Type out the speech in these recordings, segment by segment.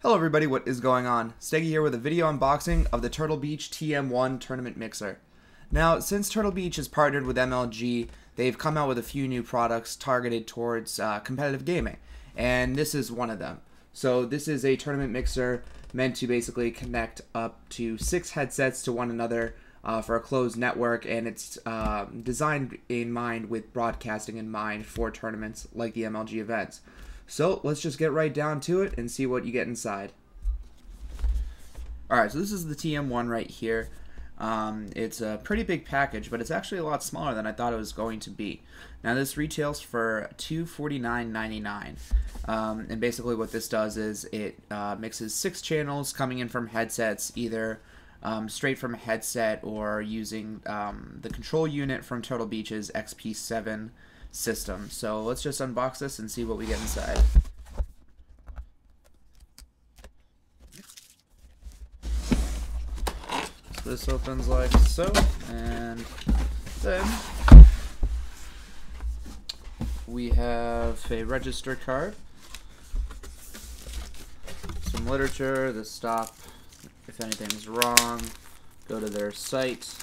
Hello everybody, what is going on? Steggy here with a video unboxing of the Turtle Beach TM-1 Tournament Mixer. Now, since Turtle Beach is partnered with MLG, they've come out with a few new products targeted towards competitive gaming, and this is one of them. So this is a tournament mixer meant to basically connect up to 6 headsets to one another for a closed network, and it's designed in mind with broadcasting in mind for tournaments like the MLG events. So let's just get right down to it and see what you get inside. Alright, so this is the TM-1 right here. It's a pretty big package, but it's actually a lot smaller than I thought it was going to be. Now this retails for $249.99. And basically what this does is it mixes 6 channels coming in from headsets, either straight from a headset or using the control unit from Turtle Beach's XP7 system. So let's just unbox this and see what we get inside. So this opens like so, and then we have a register card, some literature to stop if anything's wrong, go to their site.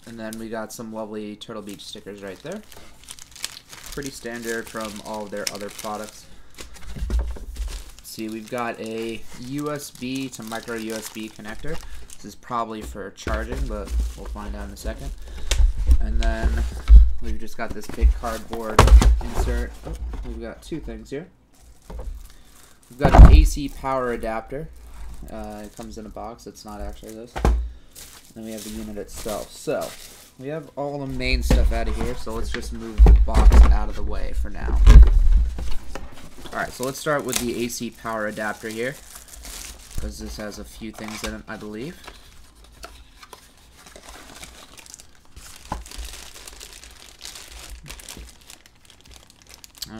And then we got some lovely Turtle Beach stickers right there. Pretty standard from all of their other products. Let's see, we've got a USB to micro USB connector. This is probably for charging, but we'll find out in a second. And then we've just got this big cardboard insert. Oh, we've got 2 things here. We've got an AC power adapter. It comes in a box. It's not actually this. Then we have the unit itself. So, we have all the main stuff out of here, so let's just move the box out of the way for now. Alright, so let's start with the AC power adapter here, because this has a few things in it, I believe.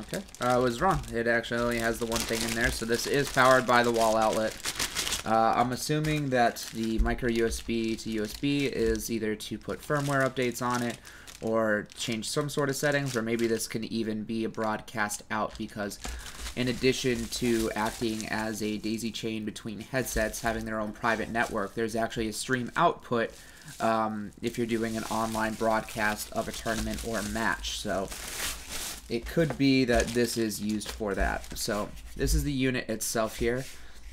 Okay, I was wrong. It actually only has the one thing in there, so this is powered by the wall outlet. I'm assuming that the micro USB to USB is either to put firmware updates on it or change some sort of settings, or maybe this can even be a broadcast out, because in addition to acting as a daisy chain between headsets having their own private network, there's actually a stream output if you're doing an online broadcast of a tournament or a match. So it could be that this is used for that. So this is the unit itself here.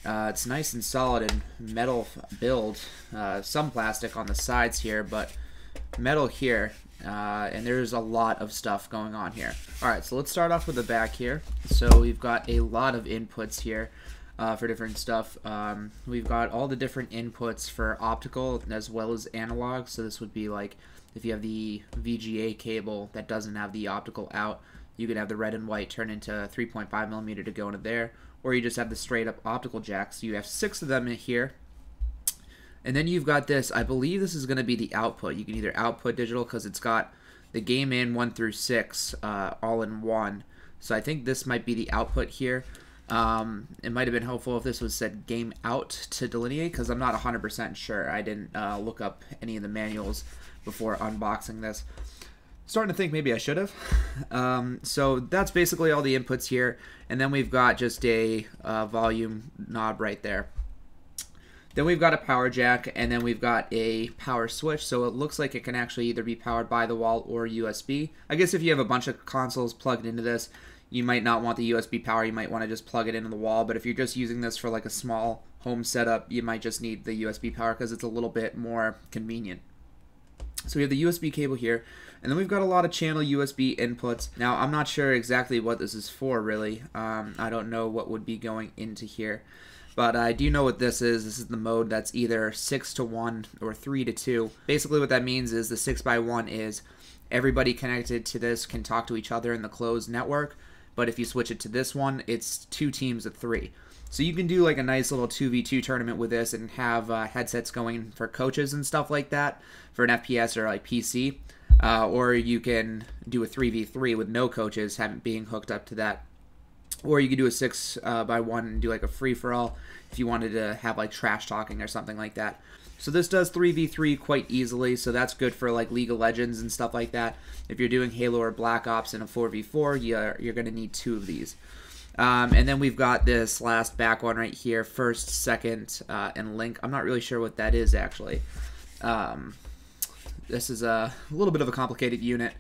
It's nice and solid and metal build, some plastic on the sides here, but metal here, and there's a lot of stuff going on here. Alright, so let's start off with the back here. So we've got a lot of inputs here for different stuff. We've got all the different inputs for optical as well as analog, so this would be like if you have the VGA cable that doesn't have the optical out, you could have the red and white turn into 3.5mm to go into there, or you just have the straight up optical jacks. So you have 6 of them in here. And then you've got this, I believe this is going to be the output. You can either output digital, because it's got the game in 1 through 6 all in one. So I think this might be the output here. It might have been helpful if this was said game out to delineate, because I'm not 100% sure. I didn't look up any of the manuals before unboxing this. Starting to think maybe I should have. So that's basically all the inputs here, and then we've got just a volume knob right there. Then we've got a power jack, and then we've got a power switch, so it looks like it can actually either be powered by the wall or USB. I guess if you have a bunch of consoles plugged into this, you might not want the USB power, you might want to just plug it into the wall, but if you're just using this for like a small home setup, you might just need the USB power because it's a little bit more convenient. So we have the USB cable here, and then we've got a lot of channel USB inputs. Now, I'm not sure exactly what this is for, really. I don't know what would be going into here. But I do know what this is. This is the mode that's either 6-to-1 or 3-to-2. Basically what that means is the 6x1 is everybody connected to this can talk to each other in the closed network. But if you switch it to this one, it's 2 teams of 3. So you can do like a nice little 2v2 tournament with this and have headsets going for coaches and stuff like that for an FPS or like PC. Or you can do a 3v3 with no coaches being hooked up to that. Or you could do a 6x1 and do like a free-for-all if you wanted to have like trash talking or something like that. So this does 3v3 quite easily, so that's good for like League of Legends and stuff like that. If you're doing Halo or Black Ops in a 4v4, you're going to need 2 of these. And then we've got this last back one right here, first, second, and link. I'm not really sure what that is actually. This is a little bit of a complicated unit.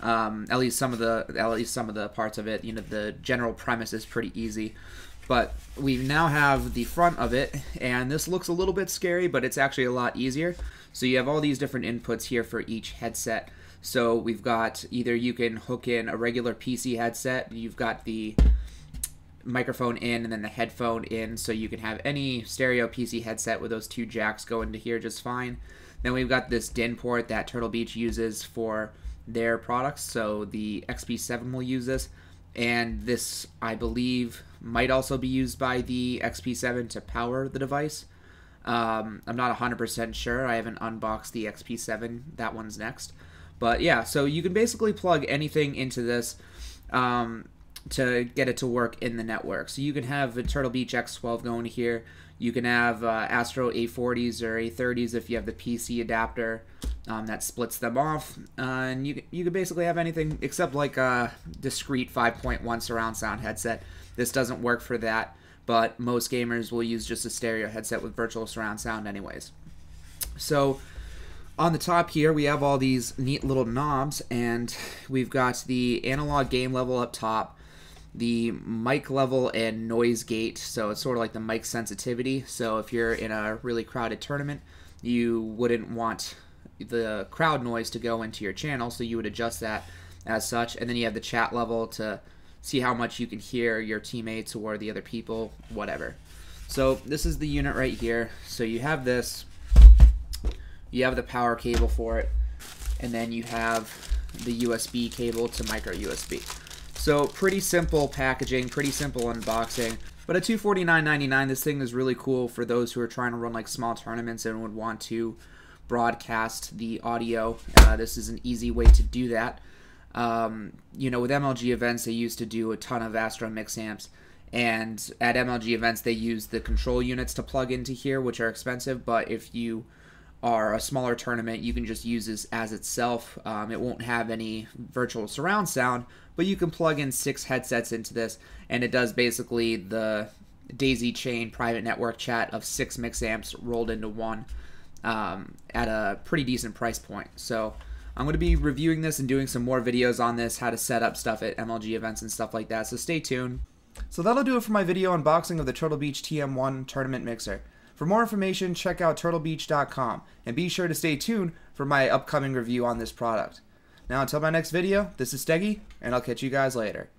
At least some of the parts of it. You know, the general premise is pretty easy. But we now have the front of it, and this looks a little bit scary, but it's actually a lot easier. So you have all these different inputs here for each headset. So we've got either you can hook in a regular PC headset, you've got the microphone in and then the headphone in, so you can have any stereo PC headset with those two jacks go into here just fine. Then we've got this DIN port that Turtle Beach uses for their products, so the XP7 will use this. And this, I believe, might also be used by the XP7 to power the device. I'm not 100% sure. I haven't unboxed the XP7. That one's next. But yeah, so you can basically plug anything into this to get it to work in the network. So you can have a Turtle Beach X12 going here. You can have Astro A40s or A30s if you have the PC adapter that splits them off. And you can basically have anything except like a discrete 5.1 surround sound headset. This doesn't work for that, but most gamers will use just a stereo headset with virtual surround sound anyways. So on the top here, we have all these neat little knobs, and we've got the analog gain level up top, the mic level and noise gate, so it's sort of like the mic sensitivity. So if you're in a really crowded tournament, you wouldn't want the crowd noise to go into your channel, so you would adjust that as such. And then you have the chat level to see how much you can hear your teammates or the other people, whatever. So this is the unit right here. So you have this, you have the power cable for it, and then you have the USB cable to micro USB. So pretty simple packaging, pretty simple unboxing, but at $249.99, this thing is really cool for those who are trying to run like small tournaments and would want to broadcast the audio. This is an easy way to do that. You know, with MLG events, they used to do a ton of Astro mix amps, and at MLG events, they use the control units to plug into here, which are expensive, but if you are a smaller tournament, you can just use this as itself. It won't have any virtual surround sound, but you can plug in 6 headsets into this, and it does basically the daisy chain private network chat of 6 mix amps rolled into one at a pretty decent price point. So I'm going to be reviewing this and doing some more videos on this, how to set up stuff at MLG events and stuff like that, so stay tuned. So that'll do it for my video unboxing of the Turtle Beach TM-1 tournament mixer. For more information, check out turtlebeach.com, and be sure to stay tuned for my upcoming review on this product. Now until my next video, this is Steggy, and I'll catch you guys later.